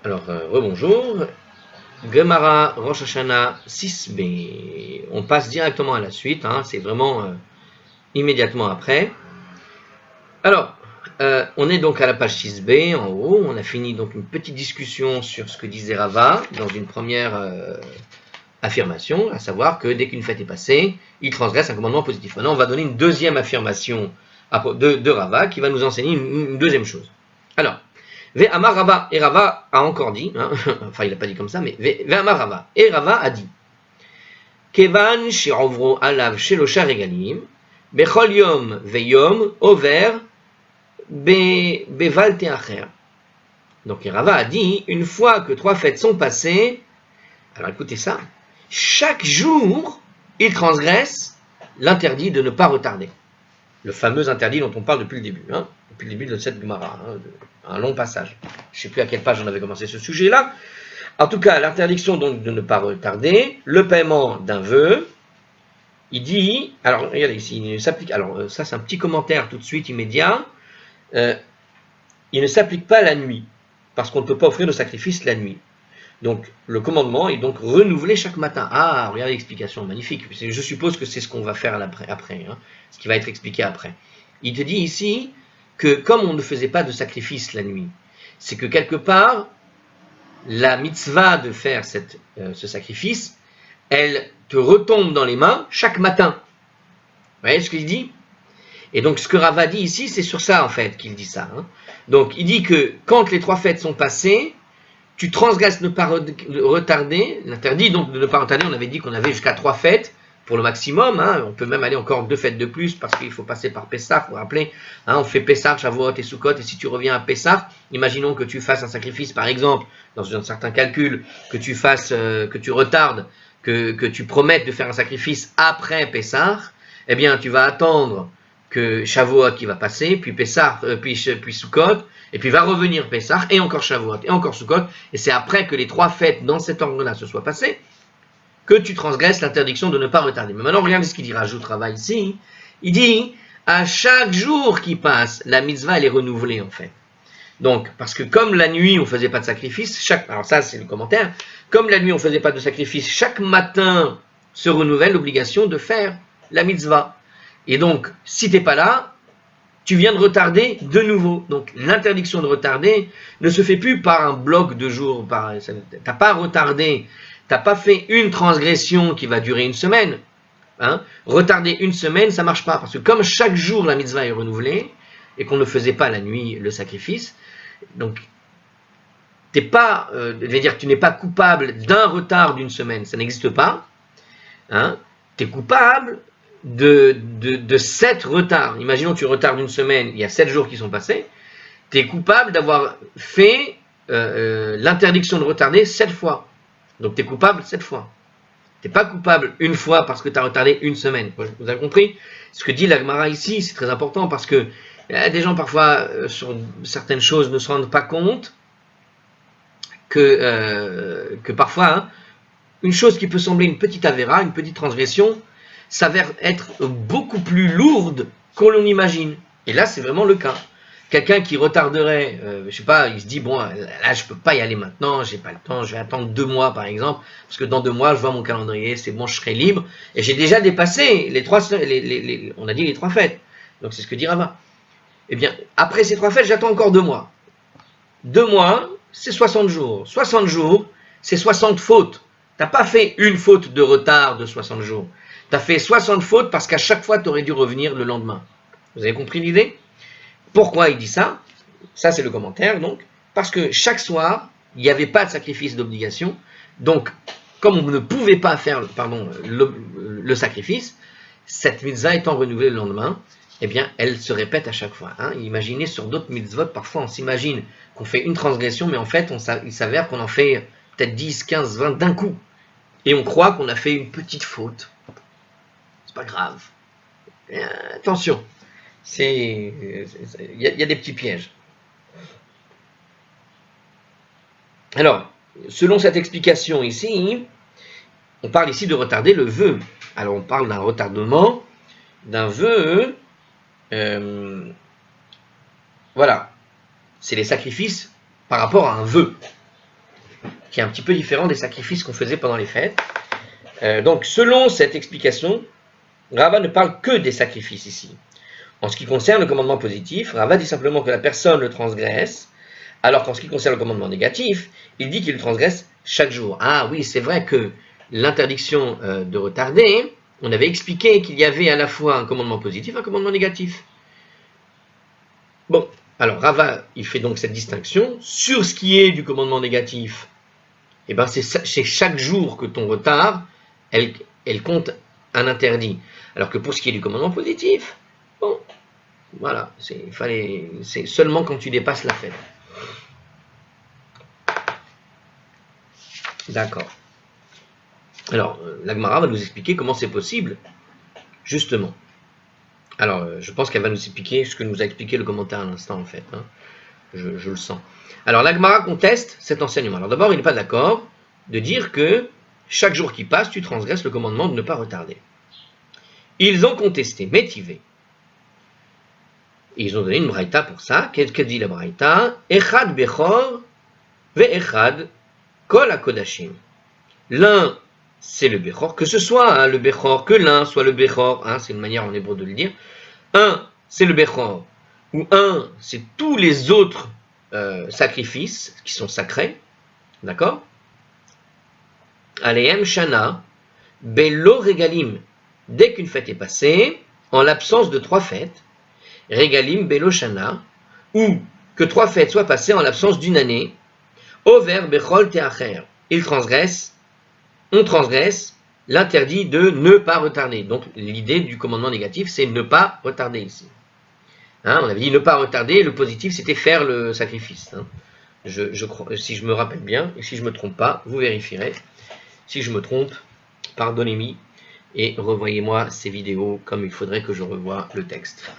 Alors, rebonjour. Gemara Rosh Hashanah 6b. On passe directement à la suite, hein, c'est vraiment immédiatement après. Alors, on est donc à la page 6b, en haut. On a fini donc une petite discussion sur ce que disait Rava dans une première affirmation, à savoir que dès qu'une fête est passée, il transgresse un commandement positif. Maintenant, on va donner une deuxième affirmation de Rava qui va nous enseigner une deuxième chose. Alors, Ve'amar Rava, et Rava a encore dit, hein, enfin il n'a pas dit comme ça, mais Ve'amar Rava, et Rava a dit, Kevan she'ovro alav shelosha regalim, bechol yom ve'yom over beval te'acher. Donc Rava a dit, une fois que 3 fêtes sont passées, alors écoutez ça, chaque jour, il transgresse l'interdit de ne pas retarder. Le fameux interdit dont on parle depuis le début, hein, depuis le début de cette Gemara, hein, un long passage. Je ne sais plus à quelle page on avait commencé ce sujet-là. En tout cas, l'interdiction donc de ne pas retarder, le paiement d'un vœu, il dit, alors regardez ici, il ne s'applique, alors ça c'est un petit commentaire tout de suite immédiat, il ne s'applique pas la nuit, parce qu'on ne peut pas offrir de sacrifice la nuit. Donc le commandement est donc renouvelé chaque matin. Ah, regardez l'explication, magnifique. Je suppose que c'est ce qu'on va faire après, hein, ce qui va être expliqué après. Il te dit ici que comme on ne faisait pas de sacrifice la nuit, c'est que quelque part, la mitzvah de faire ce sacrifice, elle te retombe dans les mains chaque matin. Vous voyez ce qu'il dit? Et donc ce que Rava dit ici, c'est sur ça en fait qu'il dit ça. Hein. Donc il dit que quand les 3 fêtes sont passées, tu transgresses ne pas retarder, l'interdit donc de ne pas retarder, on avait dit qu'on avait jusqu'à 3 fêtes pour le maximum, hein, on peut même aller encore 2 fêtes de plus parce qu'il faut passer par Pessah, vous vous rappelez, hein, on fait Pessah, Shavuot et Sukkot, et si tu reviens à Pessah, imaginons que tu fasses un sacrifice par exemple, dans un certain calcul, que tu fasses, que tu retardes, que tu promettes de faire un sacrifice après Pessah, eh bien tu vas attendre que Shavuot qui va passer, puis Pessah, puis Sukkot, et puis va revenir Pessah, et encore Shavuot, et encore Sukkot, et c'est après que les 3 fêtes dans cet ordre-là se soient passées, que tu transgresses l'interdiction de ne pas retarder. Mais maintenant, regardez ce qu'il dit, rajoute Rava ici, il dit, à chaque jour qui passe, la mitzvah, elle est renouvelée, en fait. Donc, parce que comme la nuit, on ne faisait pas de sacrifice, alors ça, c'est le commentaire, comme la nuit, on ne faisait pas de sacrifice, chaque matin se renouvelle l'obligation de faire la mitzvah. Et donc, si tu n'es pas là, tu viens de retarder de nouveau. Donc, l'interdiction de retarder ne se fait plus par un bloc de jours. Tu n'as pas retardé, tu n'as pas fait une transgression qui va durer une semaine. Hein. Retarder une semaine, ça ne marche pas. Parce que comme chaque jour, la mitzvah est renouvelée, et qu'on ne faisait pas la nuit le sacrifice, donc, tu n'es pas coupable d'un retard d'une semaine. Ça n'existe pas. Hein. Tu es coupable de 7 retards. Imaginons que tu retardes une semaine, il y a 7 jours qui sont passés, tu es coupable d'avoir fait l'interdiction de retarder 7 fois. Donc tu es coupable 7 fois. Tu n'es pas coupable une fois parce que tu as retardé une semaine. Vous avez compris? Ce que dit la Gemara ici, c'est très important parce que des gens parfois sur certaines choses ne se rendent pas compte que parfois, hein, une chose qui peut sembler une petite avéra, une petite transgression, s'avère être beaucoup plus lourde qu'on l'on imagine. Et là, c'est vraiment le cas. Quelqu'un qui retarderait, je sais pas, il se dit, bon, là, je peux pas y aller maintenant, j'ai pas le temps, je vais attendre 2 mois, par exemple, parce que dans 2 mois, je vois mon calendrier, c'est bon, je serai libre, et j'ai déjà dépassé on a dit les 3 fêtes. Donc, c'est ce que dit Rava. Eh bien, après ces 3 fêtes, j'attends encore 2 mois. 2 mois, c'est 60 jours. 60 jours, c'est 60 fautes. T'as pas fait une faute de retard de 60 jours. Tu as fait 60 fautes parce qu'à chaque fois, tu aurais dû revenir le lendemain. Vous avez compris l'idée? Pourquoi il dit ça? Ça, c'est le commentaire, donc. Parce que chaque soir, il n'y avait pas de sacrifice d'obligation. Donc, comme on ne pouvait pas faire le sacrifice, cette mitzvah étant renouvelée le lendemain, eh bien, elle se répète à chaque fois. Hein. Imaginez sur d'autres mitzvot, parfois on s'imagine qu'on fait une transgression, mais en fait, il s'avère qu'on en fait peut-être 10, 15, 20 d'un coup. Et on croit qu'on a fait une faute. C'est pas grave. Attention, il y a des petits pièges. Alors, selon cette explication ici, on parle ici de retarder le vœu. Alors, on parle d'un retardement, d'un vœu. Voilà, c'est les sacrifices par rapport à un vœu. qui est un petit peu différent des sacrifices qu'on faisait pendant les fêtes. Donc, selon cette explication, Rava ne parle que des sacrifices ici. En ce qui concerne le commandement positif, Rava dit simplement que la personne le transgresse, alors qu'en ce qui concerne le commandement négatif, il dit qu'il le transgresse chaque jour. Ah oui, c'est vrai que l'interdiction de retarder, on avait expliqué qu'il y avait à la fois un commandement positif et un commandement négatif. Bon, alors Rava, il fait donc cette distinction. Sur ce qui est du commandement négatif, eh ben c'est chaque jour que ton retard, elle compte un interdit. Alors que pour ce qui est du commandement positif, bon, voilà, c'est seulement quand tu dépasses la fête. D'accord. Alors, la Gemara va nous expliquer comment c'est possible, justement. Alors, je pense qu'elle va nous expliquer ce que nous a expliqué le commentaire à l'instant, en fait. Hein. Je le sens. Alors, la Gemara conteste cet enseignement. Alors, d'abord, il n'est pas d'accord de dire que chaque jour qui passe, tu transgresses le commandement de ne pas retarder. Ils ont contesté, métivé. Ils ont donné une braïta pour ça. Qu'est-ce que dit la braïta? Echad bechor ve'echad kol hakodashim. L'un, c'est le bechor, que ce soit le bechor, que l'un soit le bechor, c'est une manière en hébreu de le dire. Un, c'est le bechor, ou un, c'est tous les autres sacrifices qui sont sacrés, d'accord? Aleem shana, belo regalim. Dès qu'une fête est passée, en l'absence de 3 fêtes, regalim belo shana, ou que 3 fêtes soient passées en l'absence d'une année, over bechol teacher. On transgresse l'interdit de ne pas retarder. Donc l'idée du commandement négatif, c'est ne pas retarder ici. On avait dit ne pas retarder, le positif c'était faire le sacrifice. Je crois, si je me rappelle bien, et si je ne me trompe pas, vous vérifierez. Si je me trompe, pardonnez-moi, et revoyez-moi ces vidéos comme il faudrait que je revoie le texte.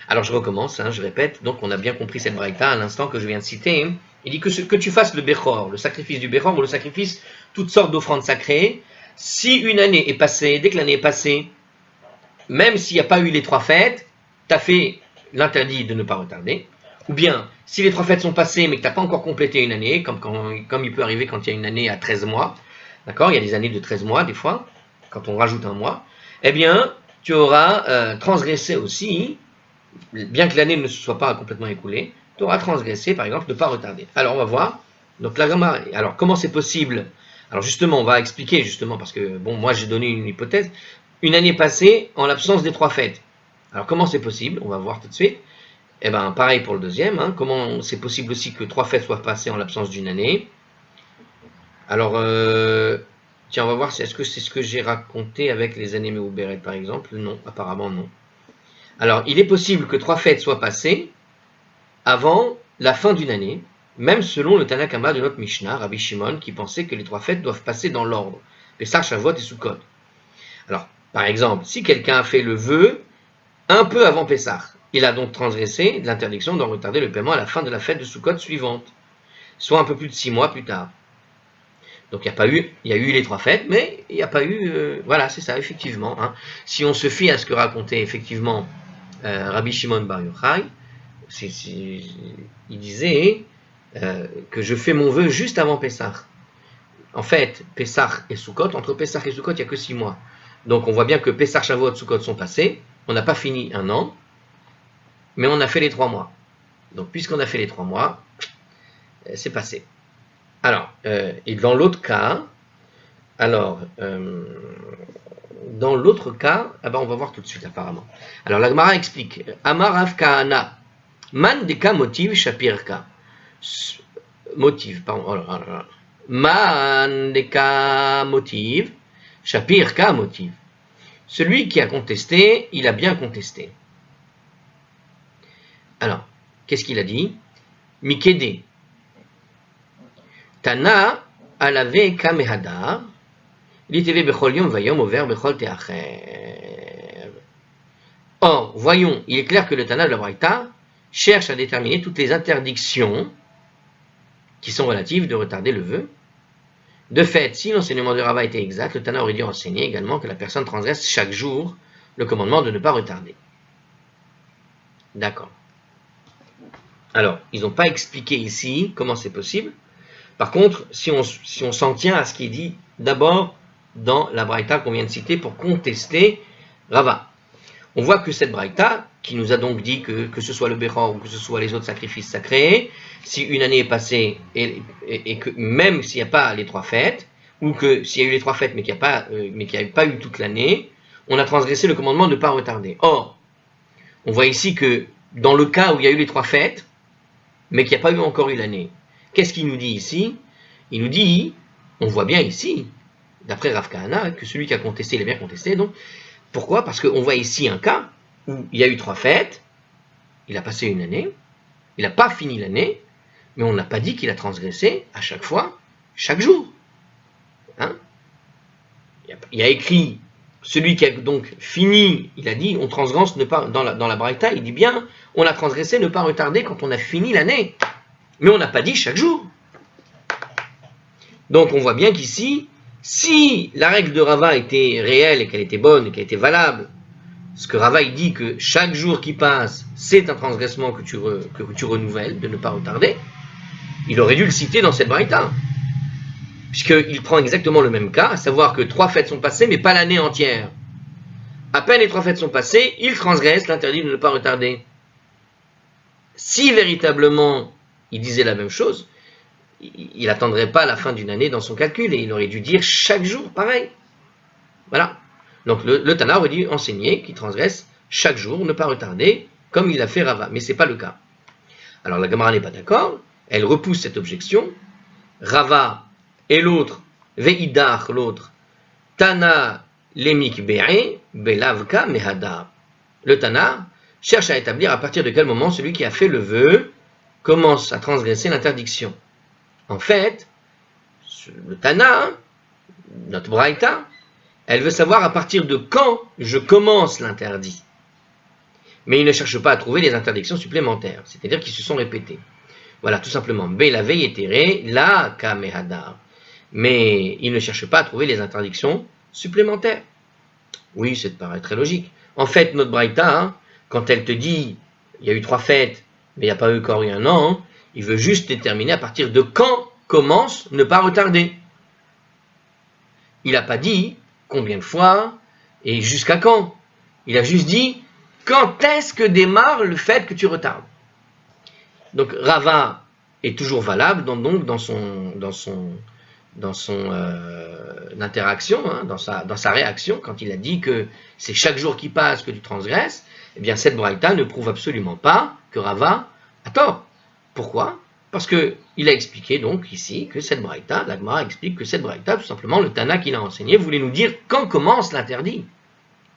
Alors je recommence, je répète, donc on a bien compris cette braïta à l'instant que je viens de citer. Il dit que tu fasses le bechor, le sacrifice du bechor ou le sacrifice, toutes sortes d'offrandes sacrées, si une année est passée, dès que l'année est passée, même s'il n'y a pas eu les 3 fêtes, tu as fait l'interdit de ne pas retarder, ou bien si les 3 fêtes sont passées mais que tu n'as pas encore complété une année, comme il peut arriver quand il y a une année à 13 mois, d'accord, il y a des années de 13 mois des fois, quand on rajoute un mois, eh bien tu auras transgressé aussi, bien que l'année ne se soit pas complètement écoulée, tu auras transgressé, par exemple, ne pas retarder. Alors, on va voir. Donc, la Gemara, alors, comment c'est possible? Alors, justement, on va expliquer, justement, parce que, bon, moi, j'ai donné une hypothèse. Une année passée en l'absence des 3 fêtes. Alors, comment c'est possible? On va voir tout de suite. Eh bien, pareil pour le deuxième. Comment c'est possible aussi que 3 fêtes soient passées en l'absence d'une année? Alors, tiens, on va voir, est-ce que c'est ce que j'ai raconté avec les années Méouberet, par exemple? Non, apparemment, non. Alors, il est possible que 3 fêtes soient passées avant la fin d'une année, même selon le Tanakama de notre Mishnah, Rabbi Shimon, qui pensait que les 3 fêtes doivent passer dans l'ordre, Pessah, Shavuot et Sukkot. Alors, par exemple, si quelqu'un a fait le vœu un peu avant Pessah, il a donc transgressé l'interdiction d'en retarder le paiement à la fin de la fête de Sukkot suivante, soit un peu plus de 6 mois plus tard. Donc il y a eu les 3 fêtes, mais il n'y a pas eu... voilà, c'est ça, effectivement. Si on se fie à ce que racontait effectivement Rabbi Shimon Bar Yochai, il disait que je fais mon vœu juste avant Pessah. En fait, Pessah et Sukkot, entre Pessah et Sukkot, il n'y a que 6 mois. Donc on voit bien que Pessah, Shavuot, Sukkot sont passés. On n'a pas fini un an, mais on a fait les 3 mois. Donc puisqu'on a fait les 3 mois, c'est passé. Alors, et dans l'autre cas, on va voir tout de suite apparemment. Alors la Gemara explique. Amar Rav Kahana. Man deka motiv shapirka. Motiv, pardon. Oh là là. Man deka motiv shapirka motiv. Celui qui a contesté, il a bien contesté. Alors, qu'est-ce qu'il a dit? Mikede. Tana alave kamehada. L'itv bechol yom vayom over bechol teacher. Or, voyons, il est clair que le Tana de la Braïta cherche à déterminer toutes les interdictions qui sont relatives de retarder le vœu. De fait, si l'enseignement de Rava était exact, le Tana aurait dû enseigner également que la personne transgresse chaque jour le commandement de ne pas retarder. D'accord. Alors, ils n'ont pas expliqué ici comment c'est possible. Par contre, si on s'en tient à ce qui est dit d'abord dans la braïta qu'on vient de citer pour contester Rava, on voit que cette braïta, qui nous a donc dit que ce soit le Bechor ou que ce soit les autres sacrifices sacrés, si une année est passée et que même s'il n'y a pas les 3 fêtes, ou que s'il y a eu les 3 fêtes mais qu'il n'y a pas eu toute l'année, on a transgressé le commandement de ne pas retarder. Or, on voit ici que dans le cas où il y a eu les 3 fêtes, mais qu'il n'y a pas encore eu l'année, qu'est-ce qu'il nous dit ici? Il nous dit, on voit bien ici, d'après Rav Kahana, que celui qui a contesté, il a bien contesté. Donc, pourquoi? Parce qu'on voit ici un cas où il y a eu 3 fêtes, il a passé une année, il n'a pas fini l'année, mais on n'a pas dit qu'il a transgressé à chaque fois, chaque jour. Hein? Il y a écrit, celui qui a donc fini, il a dit, on transgresse ne pas, dans la braïta, il dit bien, on a transgressé ne pas retarder quand on a fini l'année. Mais on n'a pas dit chaque jour. Donc on voit bien qu'ici, si la règle de Rava était réelle et qu'elle était bonne et qu'elle était valable, ce que Rava il dit que chaque jour qui passe, c'est un transgressement que tu renouvelles, de ne pas retarder, il aurait dû le citer dans cette braïta. Puisqu'il prend exactement le même cas, à savoir que 3 fêtes sont passées, mais pas l'année entière. À peine les 3 fêtes sont passées, il transgresse l'interdit de ne pas retarder. Si véritablement il disait la même chose, il n'attendrait pas la fin d'une année dans son calcul, et il aurait dû dire chaque jour pareil. Voilà. Donc le Tana aurait dû enseigner qu'il transgresse chaque jour, ne pas retarder, comme il l'a fait Rava. Mais ce n'est pas le cas. Alors la Gemara n'est pas d'accord, elle repousse cette objection. Rava et l'autre, Veidach l'autre, Tana lemik be'e, belavka mehada. Le Tana cherche à établir à partir de quel moment celui qui a fait le vœu commence à transgresser l'interdiction. En fait, le Tana, notre Braïta, elle veut savoir à partir de quand je commence l'interdit. Mais il ne cherche pas à trouver les interdictions supplémentaires, c'est-à-dire qui se sont répétées. Voilà, tout simplement. Bela veyetere, la kamehada. Mais il ne cherche pas à trouver les interdictions supplémentaires. Oui, ça te paraît très logique. En fait, notre Braïta, quand elle te dit, il y a eu 3 fêtes, mais il n'y a pas eu encore eu un an, il veut juste déterminer à partir de quand commence ne pas retarder. Il n'a pas dit combien de fois et jusqu'à quand. Il a juste dit quand est-ce que démarre le fait que tu retardes. Donc Rava est toujours valable dans son interaction, hein, dans sa réaction, quand il a dit que c'est chaque jour qui passe que tu transgresses. Eh bien cette braïta ne prouve absolument pas que Rava a tort. Pourquoi? Parce qu'il a expliqué donc ici que cette braïta, la Gemara explique que cette braïta, tout simplement, le Tana qu'il a enseigné voulait nous dire quand commence l'interdit,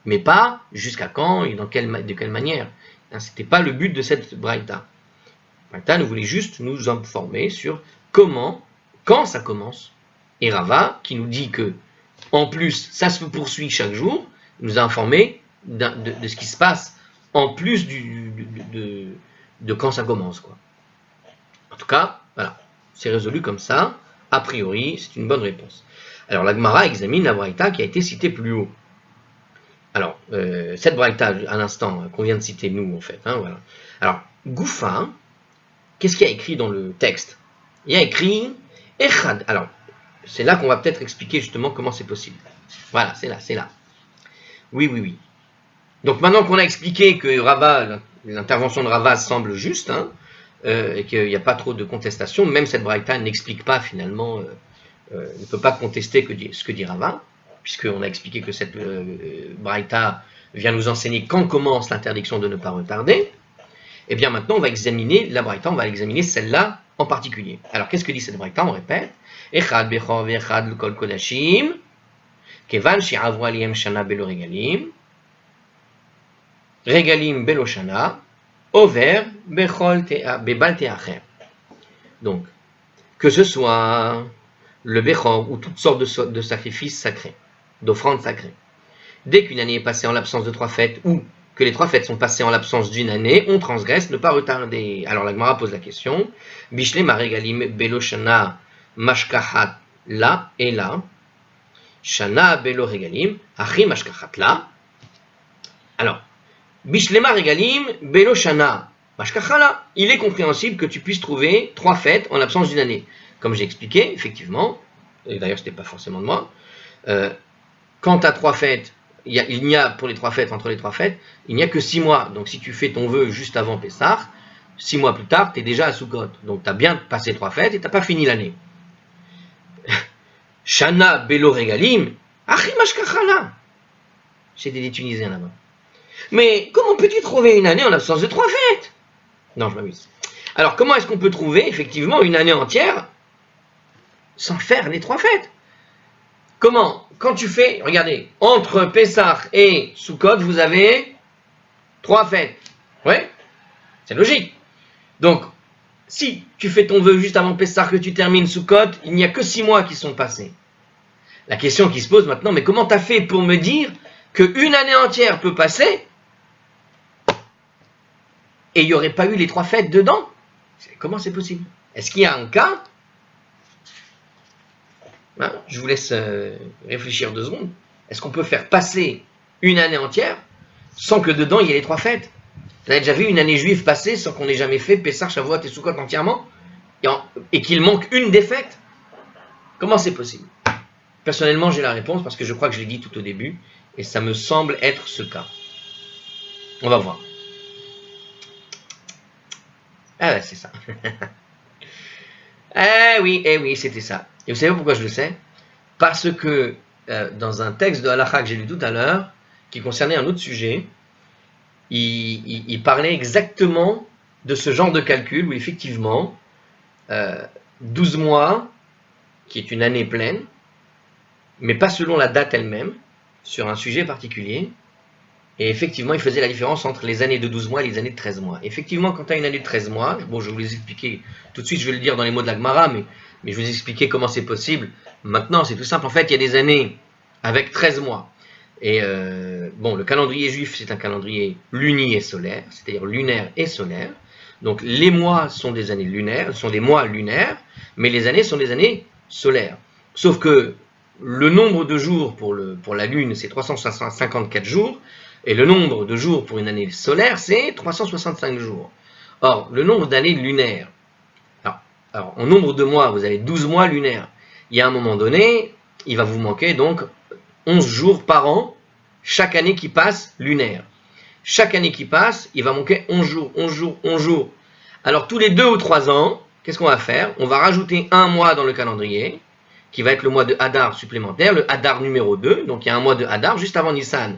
mais pas jusqu'à quand et de quelle manière. Ce n'était pas le but de cette braïta. Braïta nous voulait juste nous informer sur comment, quand ça commence. Et Rava, qui nous dit que, en plus, ça se poursuit chaque jour, nous a informé de ce qui se passe en plus de quand ça commence, quoi. En tout cas, voilà, c'est résolu comme ça. A priori, c'est une bonne réponse. Alors, la Gemara examine la braïta qui a été citée plus haut. Alors, cette braïta, à l'instant, qu'on vient de citer nous, en fait, hein, voilà. Alors, Goufa, qu'est-ce qu'il y a écrit dans le texte? Il y a écrit Echad. Alors, c'est là qu'on va peut-être expliquer justement comment c'est possible. Voilà, c'est là. Oui. Donc, maintenant qu'on a expliqué que Rava, l'intervention de Rava semble juste, hein, et qu'il n'y a pas trop de contestation, même cette braïta n'explique pas finalement, ne peut pas contester ce que dit Rava, puisqu'on a expliqué que cette braïta vient nous enseigner quand commence l'interdiction de ne pas retarder. Et bien maintenant on va examiner la braïta, on va examiner celle-là en particulier. Alors qu'est-ce que dit cette braïta? On répète. Echad bechor ve'echad l'kol kodashim, kevan she'avru aliyem shana belo regalim, regalim belo shana, over bebal te'acher. Donc, que ce soit le bechor ou toutes sortes de sacrifices sacrés, d'offrandes sacrées, dès qu'une année est passée en l'absence de 3 fêtes ou que les 3 fêtes sont passées en l'absence d'une année, on transgresse, ne pas retarder. Alors la Gemara pose la question, Bishle maregalim belo shana mashkahat la et la, shana belo regalim, achi mashkahat la. Alors, Bishlema regalim belo shana mashkachala. Il est compréhensible que tu puisses trouver 3 fêtes en l'absence d'une année. comme j'ai expliqué, effectivement, et d'ailleurs ce n'était pas forcément de moi, quand tu as 3 fêtes, il n'y a pour les 3 fêtes, entre les 3 fêtes, il n'y a que 6 mois. Donc si tu fais ton vœu juste avant Pessah, 6 mois plus tard, tu es déjà à Sukkot. Donc tu as bien passé 3 fêtes et tu n'as pas fini l'année. Shana Belo Regalim, Achimashkachala. J'ai des Tunisiens là-bas. Mais comment peux-tu trouver une année en l'absence de 3 fêtes? Non, je m'amuse. Alors comment est-ce qu'on peut trouver effectivement une année entière sans faire les 3 fêtes? Comment? Quand tu fais, regardez, entre Pessah et Sukkot, vous avez 3 fêtes. Ouais, c'est logique. Donc, si tu fais ton vœu juste avant Pessah, que tu termines Sukkot, il n'y a que 6 mois qui sont passés. La question qui se pose maintenant, mais comment tu as fait pour me dire qu'une année entière peut passer et il n'y aurait pas eu les 3 fêtes dedans? Comment c'est possible? Est-ce qu'il y a un cas? Je vous laisse réfléchir 2 secondes. Est-ce qu'on peut faire passer une année entière sans que dedans il y ait les 3 fêtes? Vous avez déjà vu une année juive passer sans qu'on ait jamais fait Pessah, Shavuot et Sukkot entièrement et qu'il manque une des fêtes? Comment c'est possible? Personnellement, j'ai la réponse parce que je crois que je l'ai dit tout au début et ça me semble être ce cas. On va voir. Ah ouais, c'est ça. Eh oui, c'était ça. Et vous savez pourquoi je le sais? Parce que dans un texte de Halakha que j'ai lu tout à l'heure, qui concernait un autre sujet, il parlait exactement de ce genre de calcul où effectivement, 12 mois, qui est une année pleine, mais pas selon la date elle-même, sur un sujet particulier, et effectivement, il faisait la différence entre les années de 12 mois et les années de 13 mois. Effectivement, quand tu as une année de 13 mois, bon, je vais vous les expliquer tout de suite, je vais le dire dans les mots de la Gemara, mais je vais vous expliquer comment c'est possible. Maintenant, c'est tout simple. En fait, il y a des années avec 13 mois. Et bon, le calendrier juif, c'est un calendrier luni et solaire, c'est-à-dire lunaire et solaire. Donc, les mois sont des années lunaires, sont des mois lunaires, mais les années sont des années solaires. Sauf que le nombre de jours pour la lune, c'est 354 jours, et le nombre de jours pour une année solaire, c'est 365 jours. Or, le nombre d'années lunaires, alors, en nombre de mois, vous avez 12 mois lunaires. Il y a un moment donné, il va vous manquer donc 11 jours par an, chaque année qui passe lunaire. Chaque année qui passe, il va manquer 11 jours, 11 jours, 11 jours. Alors, tous les 2 ou 3 ans, qu'est-ce qu'on va faire? On va rajouter un mois dans le calendrier, qui va être le mois de Hadar supplémentaire, le Hadar numéro 2. Donc, il y a un mois de Hadar juste avant Nissan.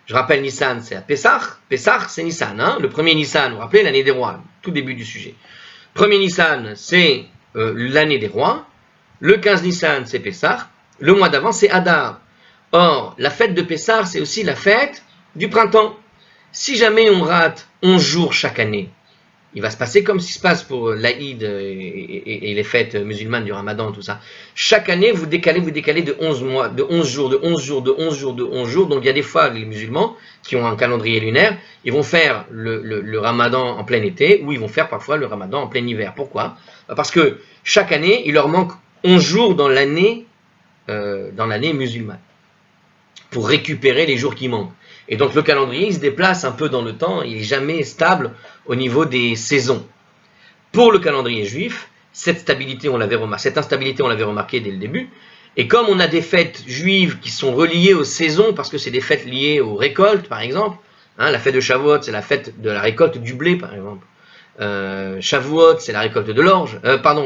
Je rappelle, Nissan, c'est à Pessah. Pessah, c'est Nissan. Hein, le premier Nissan, vous vous rappelez, l'année des rois, tout début du sujet. Premier Nissan, c'est l'année des rois. Le 15 Nissan, c'est Pessah. Le mois d'avant, c'est Hadar. Or, la fête de Pessah, c'est aussi la fête du printemps. Si jamais on rate 11 jours chaque année, il va se passer comme ce qui se passe pour l'Aïd et les fêtes musulmanes du Ramadan, tout ça. Chaque année, vous décalez de 11 mois, de 11 jours, de 11 jours, de 11 jours, de 11 jours. Donc, il y a des fois, les musulmans qui ont un calendrier lunaire, ils vont faire le Ramadan en plein été, ou ils vont faire parfois le Ramadan en plein hiver. Pourquoi? Parce que chaque année, il leur manque 11 jours dans l'année musulmane, pour récupérer les jours qui manquent. Et donc le calendrier, il se déplace un peu dans le temps, il n'est jamais stable au niveau des saisons. Pour le calendrier juif, cette instabilité, on l'avait remarqué dès le début. Et comme on a des fêtes juives qui sont reliées aux saisons, parce que c'est des fêtes liées aux récoltes, par exemple, la fête de Shavuot, c'est la fête de la récolte du blé, par exemple. Shavuot, c'est la récolte de l'orge.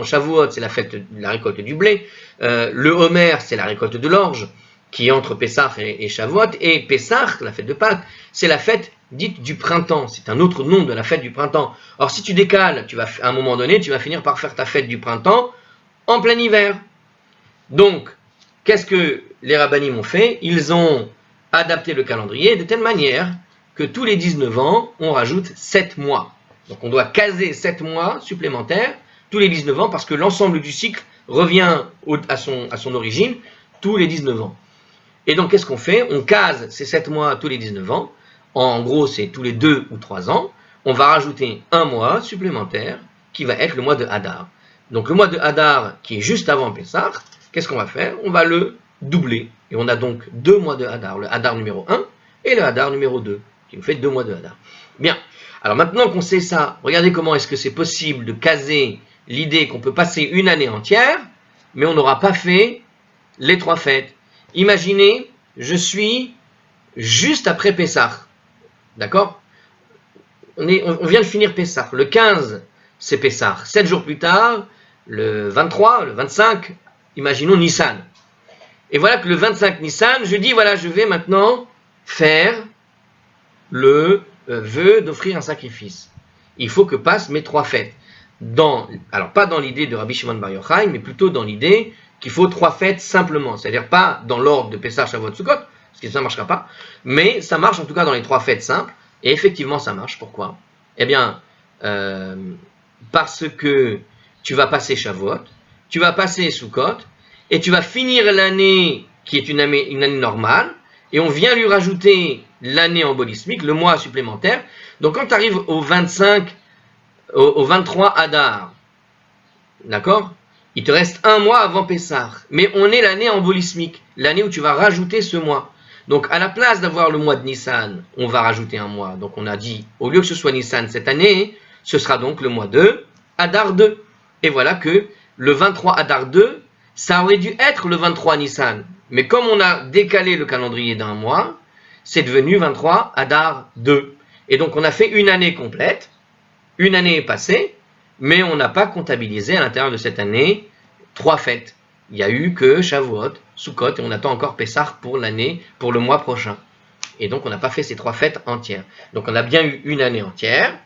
Shavuot, c'est la fête de la récolte du blé. Le Homer, c'est la récolte de l'orge, qui est entre Pessah et Shavuot, et Pessah, la fête de Pâques, c'est la fête dite du printemps, c'est un autre nom de la fête du printemps. Or, si tu décales, à un moment donné, tu vas finir par faire ta fête du printemps en plein hiver. Donc, qu'est-ce que les rabbinim ont fait? Ils ont adapté le calendrier de telle manière que tous les 19 ans, on rajoute 7 mois. Donc, on doit caser 7 mois supplémentaires tous les 19 ans, parce que l'ensemble du cycle revient à son origine tous les 19 ans. Et donc, qu'est-ce qu'on fait? On case ces 7 mois tous les 19 ans. En gros, c'est tous les 2 ou 3 ans. On va rajouter un mois supplémentaire qui va être le mois de Hadar. Donc, le mois de Hadar qui est juste avant Pessah, qu'est-ce qu'on va faire? On va le doubler. Et on a donc 2 mois de Hadar. Le Hadar numéro 1 et le Hadar numéro 2, qui nous fait 2 mois de Hadar. Bien. Alors, maintenant qu'on sait ça, regardez comment est-ce que c'est possible de caser l'idée qu'on peut passer une année entière, mais on n'aura pas fait les 3 fêtes. Imaginez, je suis juste après Pessah, d'accord? On vient de finir Pessah. Le 15, c'est Pessah. 7 jours plus tard, le 23, le 25, imaginons Nissan. Et voilà que le 25 Nissan, je dis, voilà, je vais maintenant faire le vœu d'offrir un sacrifice. Il faut que passent mes 3 fêtes. Alors pas dans l'idée de Rabbi Shimon Bar Yochai, mais plutôt dans l'idée qu'il faut 3 fêtes simplement. C'est-à-dire pas dans l'ordre de Pessah, Shavuot, Sukkot, parce que ça ne marchera pas, mais ça marche en tout cas dans les 3 fêtes simples. Et effectivement, ça marche. Pourquoi? Eh bien, parce que tu vas passer Shavuot, tu vas passer Sukkot, et tu vas finir l'année qui est une année normale, et on vient lui rajouter l'année embolismique, le mois supplémentaire. Donc quand tu arrives au 25, au 23 Adar, d'accord? Il te reste un mois avant Pessah, mais on est l'année embolismique, l'année où tu vas rajouter ce mois. Donc à la place d'avoir le mois de Nissan, on va rajouter un mois. Donc on a dit, au lieu que ce soit Nissan cette année, ce sera donc le mois de Adar 2. Et voilà que le 23 Adar 2, ça aurait dû être le 23 Nissan. Mais comme on a décalé le calendrier d'un mois, c'est devenu 23 Adar 2. Et donc on a fait une année complète, une année est passée, mais on n'a pas comptabilisé à l'intérieur de cette année 3 fêtes. Il n'y a eu que Shavuot, Sukkot, et on attend encore Pessah pour l'année, pour le mois prochain. Et donc on n'a pas fait ces 3 fêtes entières. Donc on a bien eu une année entière,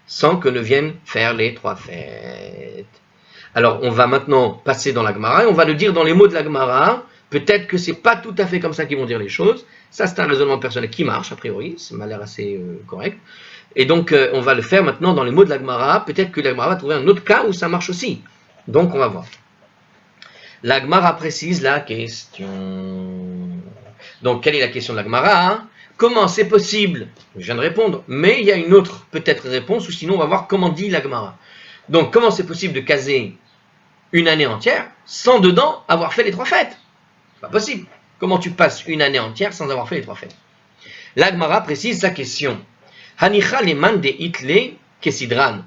sans que ne viennent faire les 3 fêtes. Alors on va maintenant passer dans la Gemara, et on va le dire dans les mots de la Gemara. Peut-être que c'est pas tout à fait comme ça qu'ils vont dire les choses. Ça, c'est un raisonnement personnel qui marche, a priori. Ça m'a l'air assez correct. Et donc, on va le faire maintenant dans les mots de la Gemara. Peut-être que la Gemara va trouver un autre cas où ça marche aussi. Donc, on va voir. La Gemara précise la question. Donc, quelle est la question de la Gemara? Comment c'est possible? Je viens de répondre. Mais il y a une autre, peut-être, réponse. Ou sinon, on va voir comment dit la Gemara. Donc, comment c'est possible de caser une année entière sans dedans avoir fait les 3 fêtes? Pas possible. Comment tu passes une année entière sans avoir fait les 3 fêtes? La Gemara précise sa question. Hanicha leman de itle kesidran.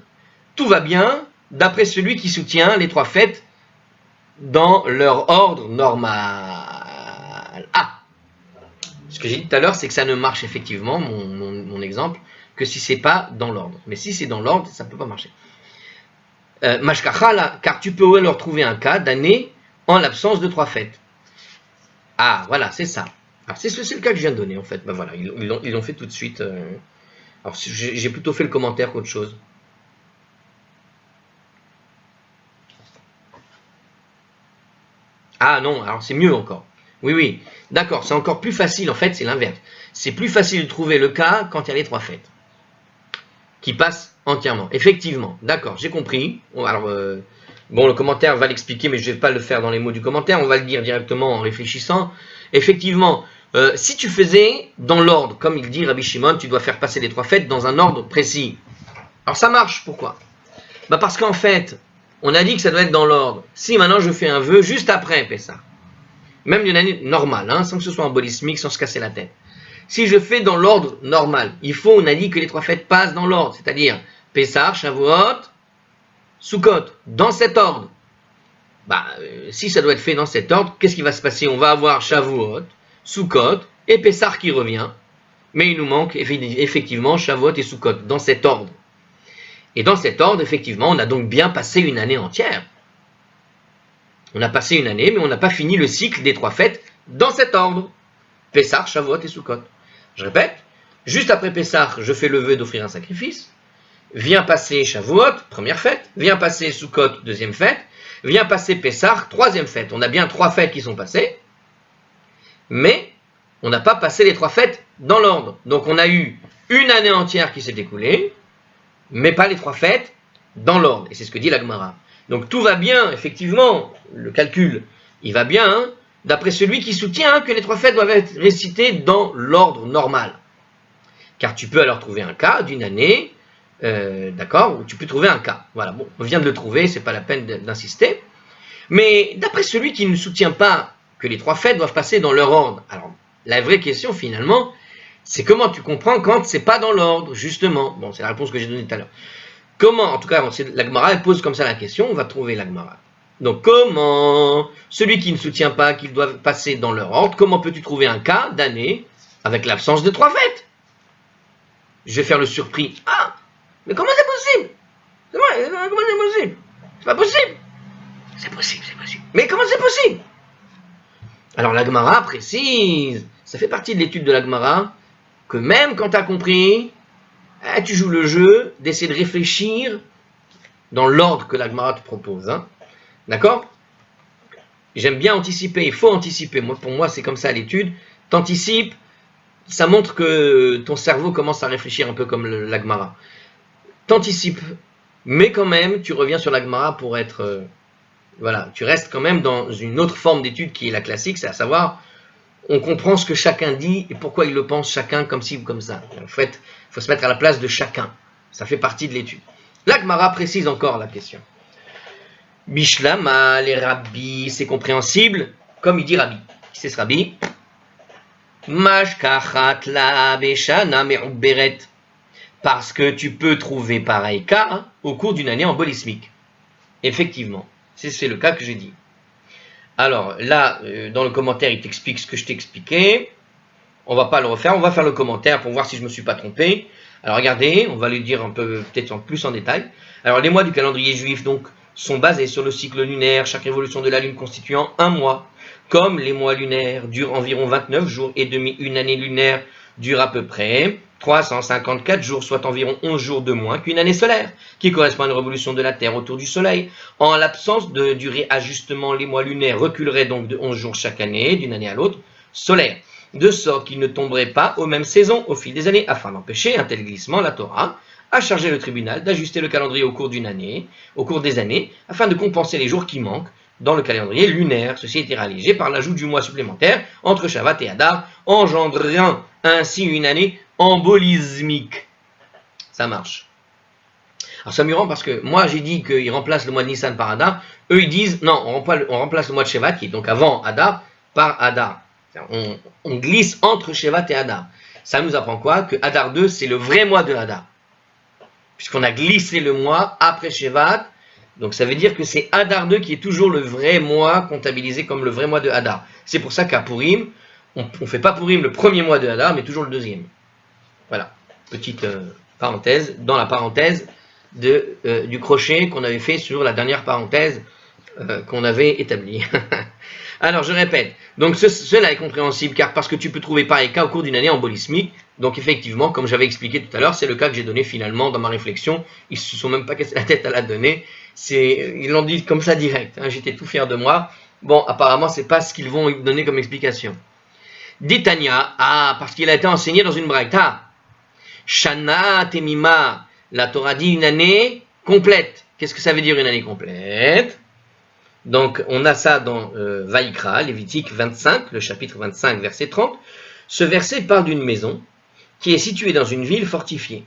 Tout va bien d'après celui qui soutient les 3 fêtes dans leur ordre normal. Ah, ce que j'ai dit tout à l'heure, c'est que ça ne marche effectivement, mon exemple, que si c'est pas dans l'ordre. Mais si c'est dans l'ordre, ça ne peut pas marcher. Mashkachala, car tu peux alors trouver un cas d'année en l'absence de 3 fêtes. Ah, voilà, c'est ça. Alors, c'est le cas que je viens de donner, en fait. Ben voilà, ils l'ont fait tout de suite. Alors, j'ai plutôt fait le commentaire qu'autre chose. Ah non, alors c'est mieux encore. Oui, d'accord, c'est encore plus facile, en fait, c'est l'inverse. C'est plus facile de trouver le cas quand il y a les 3 fêtes, qui passent entièrement. Effectivement, d'accord, j'ai compris. Alors, bon, le commentaire va l'expliquer, mais je ne vais pas le faire dans les mots du commentaire, on va le dire directement en réfléchissant. Effectivement, si tu faisais dans l'ordre, comme il dit Rabbi Shimon, tu dois faire passer les 3 fêtes dans un ordre précis. Alors ça marche, pourquoi? Bah parce qu'en fait, on a dit que ça doit être dans l'ordre. Si maintenant je fais un vœu juste après Pessah, même d'une année normale, hein, sans que ce soit embolismique, sans se casser la tête. Si je fais dans l'ordre normal, on a dit que les 3 fêtes passent dans l'ordre, c'est-à-dire Pessah, Shavuot, Sukkot, dans cet ordre. Bah, si ça doit être fait dans cet ordre, qu'est-ce qui va se passer? On va avoir Shavuot, Sukkot et Pessah qui revient, mais il nous manque effectivement Shavuot et Sukkot dans cet ordre. Et dans cet ordre, effectivement, on a donc bien passé une année entière. On a passé une année, mais on n'a pas fini le cycle des 3 fêtes dans cet ordre. Pessah, Shavuot et Sukkot. Je répète, juste après Pessah, je fais le vœu d'offrir un sacrifice. Vient passer Shavuot, première fête. Vient passer Sukkot, deuxième fête. Vient passer Pessah, troisième fête. On a bien 3 fêtes qui sont passées, mais on n'a pas passé les 3 fêtes dans l'ordre. Donc on a eu une année entière qui s'est écoulée, mais pas les 3 fêtes dans l'ordre. Et c'est ce que dit la Gemara. Donc tout va bien, effectivement, le calcul, il va bien, hein, d'après celui qui soutient que les 3 fêtes doivent être récitées dans l'ordre normal. Car tu peux alors trouver un cas d'une année, d'accord, où tu peux trouver un cas. Voilà, bon, on vient de le trouver, c'est pas la peine d'insister. Mais d'après celui qui ne soutient pas que les 3 fêtes doivent passer dans leur ordre, alors la vraie question finalement, c'est comment tu comprends quand c'est pas dans l'ordre, justement. Bon, c'est la réponse que j'ai donnée tout à l'heure. Comment, en tout cas, la Gemara, elle pose comme ça la question, on va trouver la Gemara. Donc, comment, celui qui ne soutient pas qu'ils doivent passer dans leur ordre, comment peux-tu trouver un cas d'année avec l'absence de 3 fêtes? Je vais faire le surpris. Ah, mais comment c'est possible? C'est vrai, comment c'est possible? C'est pas possible. C'est possible, c'est possible. Mais comment c'est possible? Alors, la Gemara précise, ça fait partie de l'étude de la Gemara, que même quand tu as compris, tu joues le jeu d'essayer de réfléchir dans l'ordre que la Gemara te propose. Hein. D'accord? J'aime bien anticiper, il faut anticiper. Pour moi, c'est comme ça l'étude. T'anticipes, ça montre que ton cerveau commence à réfléchir un peu comme la Gemara. T'anticipes, mais quand même, tu reviens sur la Gemara pour être... voilà, tu restes quand même dans une autre forme d'étude qui est la classique, c'est à savoir, on comprend ce que chacun dit et pourquoi il le pense chacun comme ci ou comme ça. En fait, il faut se mettre à la place de chacun. Ça fait partie de l'étude. La Gemara précise encore la question. Bishlama, les rabbis, c'est compréhensible, comme il dit Rabbi. Qui c'est ce Rabbi? Mashkachat la beshana me'uberet. Parce que tu peux trouver pareil cas au cours d'une année embolismique. Effectivement, c'est le cas que j'ai dit. Alors là, dans le commentaire, il t'explique ce que je t'ai expliqué. On va pas le refaire, on va faire le commentaire pour voir si je me suis pas trompé. Alors regardez, on va le dire un peu, peut-être en plus en détail. Alors les mois du calendrier juif, donc, sont basés sur le cycle lunaire, chaque révolution de la lune constituant un mois. Comme les mois lunaires durent environ 29 jours et demi, une année lunaire dure à peu près 354 jours, soit environ 11 jours de moins qu'une année solaire, qui correspond à une révolution de la Terre autour du Soleil. En l'absence de du réajustement, les mois lunaires reculeraient donc de 11 jours chaque année, d'une année à l'autre, solaire, de sorte qu'ils ne tomberaient pas aux mêmes saisons au fil des années. Afin d'empêcher un tel glissement, la Torah a chargé le tribunal d'ajuster le calendrier au cours des années, afin de compenser les jours qui manquent dans le calendrier lunaire. Ceci a été réalisé par l'ajout du mois supplémentaire entre Shavat et Hadar, engendrant ainsi une année embolismique. Ça marche. Alors ça me rend parce que moi j'ai dit qu'ils remplacent le mois de Nissan par Hadar, eux ils disent non, on remplace le mois de Shevat qui est donc avant Hadar par Hadar. On glisse entre Shevat et Hadar. Ça nous apprend quoi? Que Hadar 2 c'est le vrai mois de Hadar. Puisqu'on a glissé le mois après Shevat, donc ça veut dire que c'est Hadar 2 qui est toujours le vrai mois comptabilisé comme le vrai mois de Hadar. C'est pour ça qu'à Purim, on ne fait pas Purim le premier mois de Hadar, mais toujours le deuxième. Voilà, petite parenthèse, dans la parenthèse du crochet qu'on avait fait sur la dernière parenthèse qu'on avait établie. Alors, je répète, donc cela est compréhensible, car parce que tu peux trouver pareil cas au cours d'une année embolismique, donc effectivement, comme j'avais expliqué tout à l'heure, c'est le cas que j'ai donné finalement dans ma réflexion, ils ne se sont même pas cassé la tête à la donner, ils l'ont dit comme ça direct, hein, j'étais tout fier de moi. Bon, apparemment, c'est pas ce qu'ils vont donner comme explication. D'Itania, parce qu'il a été enseigné dans une braïta. Shana Temima, la Torah dit une année complète. Qu'est-ce que ça veut dire une année complète? Donc, on a ça dans Vaïkra, Lévitique 25, le chapitre 25, verset 30. Ce verset parle d'une maison qui est située dans une ville fortifiée.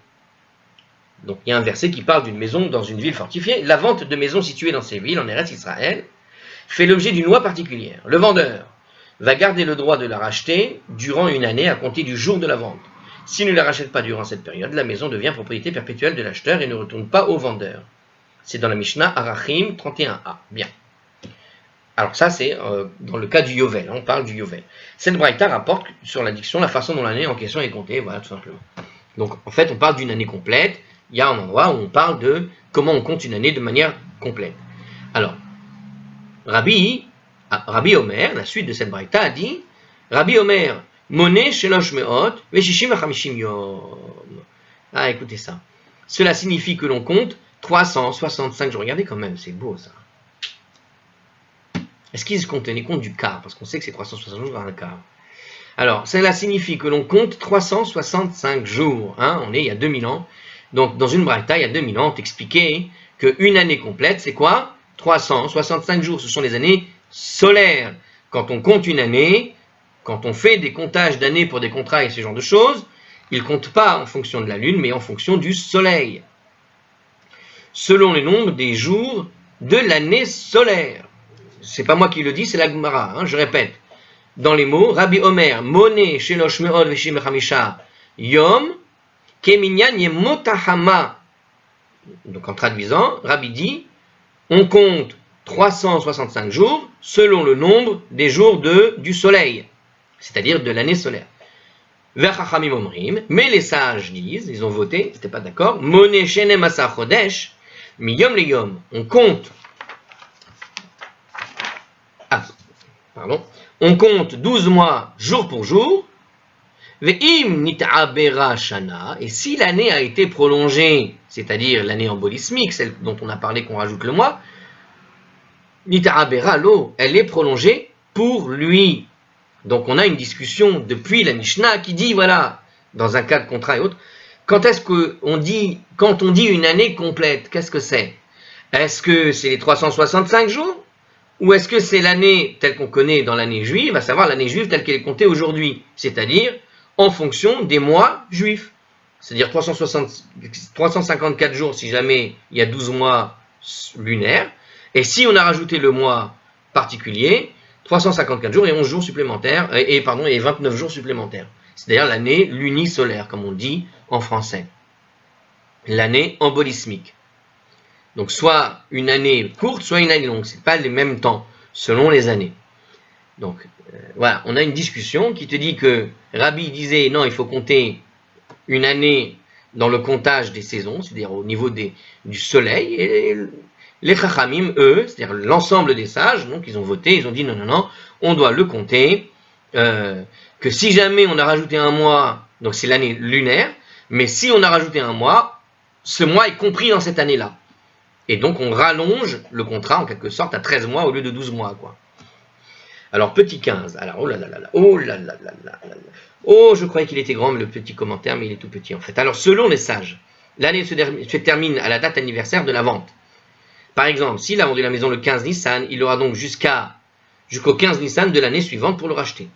Donc, il y a un verset qui parle d'une maison dans une ville fortifiée. La vente de maisons situées dans ces villes, en Eretz Israël, fait l'objet d'une loi particulière. Le vendeur va garder le droit de la racheter durant une année à compter du jour de la vente. S'il ne la rachète pas durant cette période, la maison devient propriété perpétuelle de l'acheteur et ne retourne pas au vendeur. C'est dans la Mishnah Arachim 31a. Bien. Alors ça, c'est dans le cas du Yovel. On parle du Yovel. Cette braïta rapporte sur l'addiction la façon dont l'année en question est comptée. Voilà, tout simplement. Donc, en fait, on parle d'une année complète. Il y a un endroit où on parle de comment on compte une année de manière complète. Alors, Rabbi Omer, la suite de cette braïta, a dit Rabbi Omer, Moné shelosh meot, veshishim vachamishim yom. Ah, écoutez ça. Cela signifie que l'on compte 365 jours. Regardez quand même, c'est beau ça. Est-ce qu'ils se tenaient compte du quart? Parce qu'on sait que c'est 365 jours dans un quart. Alors, cela signifie que l'on compte 365 jours. Hein, on est il y a 2000 ans. Donc, dans une braïta, il y a 2000 ans, on t'expliquait qu'une année complète, c'est quoi? 365 jours. Ce sont les années solaires. Quand on compte une année, quand on fait des comptages d'années pour des contrats et ce genre de choses, ils ne comptent pas en fonction de la lune, mais en fonction du soleil. Selon le nombre des jours de l'année solaire. C'est pas moi qui le dis, c'est la Gemara, hein, je répète. Dans les mots, Rabbi Omer, Moné, Shelosh Me'od, Veshim Chamisha, Yom, Keminyan Yemotahama, Donc en traduisant, Rabbi dit, on compte 365 jours selon le nombre des jours du soleil, c'est-à-dire de l'année solaire. V'chachamim omrim, mais les sages disent, ils ont voté, ils n'étaient pas d'accord, Moné shenem asar chodesh, miyom le yom, on compte, on compte 12 mois jour pour jour, ve'im nit'abera shana, et si l'année a été prolongée, c'est-à-dire l'année embolismique, celle dont on a parlé qu'on rajoute le mois, nit'abera lo, elle est prolongée pour lui. Donc on a une discussion depuis la Mishnah qui dit, voilà, dans un cas de contrat et autres, quand on dit une année complète, qu'est-ce que c'est? Est-ce que c'est les 365 jours? Ou est-ce que c'est l'année telle qu'on connaît dans l'année juive, à savoir l'année juive telle qu'elle est comptée aujourd'hui, c'est-à-dire en fonction des mois juifs. C'est-à-dire 354 jours si jamais il y a 12 mois lunaires, et si on a rajouté le mois particulier, 354 jours et 11 jours supplémentaires, et 29 jours supplémentaires. C'est-à-dire l'année lunisolaire, comme on dit en français. L'année embolismique. Donc soit une année courte, soit une année longue. Ce n'est pas les mêmes temps, selon les années. Donc voilà, on a une discussion qui te dit que Rabbi disait, non, il faut compter une année dans le comptage des saisons, c'est-à-dire au niveau du soleil, et les Chachamim, eux, c'est-à-dire l'ensemble des sages, donc ils ont voté, ils ont dit non, on doit le compter, que si jamais on a rajouté un mois, donc c'est l'année lunaire, mais si on a rajouté un mois, ce mois est compris dans cette année-là. Et donc on rallonge le contrat en quelque sorte à 13 mois au lieu de 12 mois, quoi. Alors petit 15, alors oh je croyais qu'il était grand, mais le petit commentaire, mais il est tout petit en fait. Alors selon les sages, l'année se termine à la date anniversaire de la vente. Par exemple, s'il a vendu la maison le 15 Nissan, il aura donc jusqu'au 15 Nissan de l'année suivante pour le racheter.